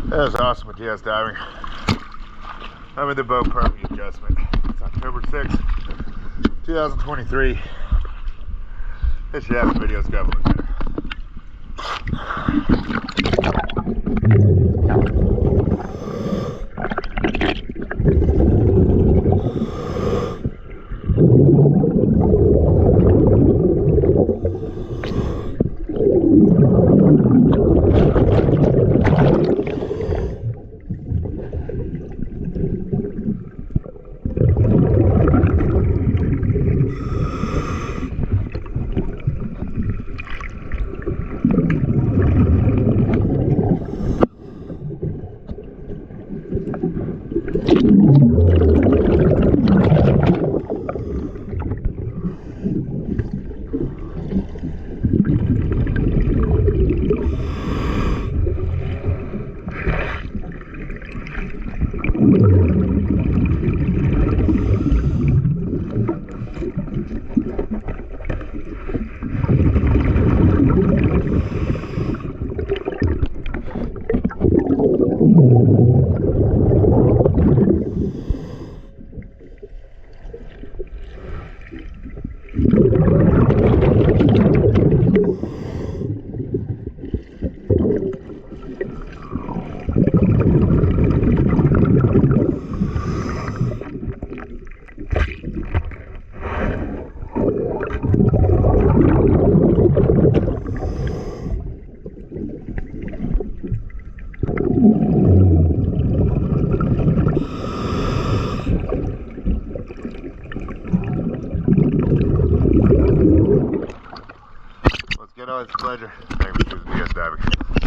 That was awesome with TS diving. I'm in the boat perfect adjustment. It's October 6th, 2023. This should have the videos go a little better.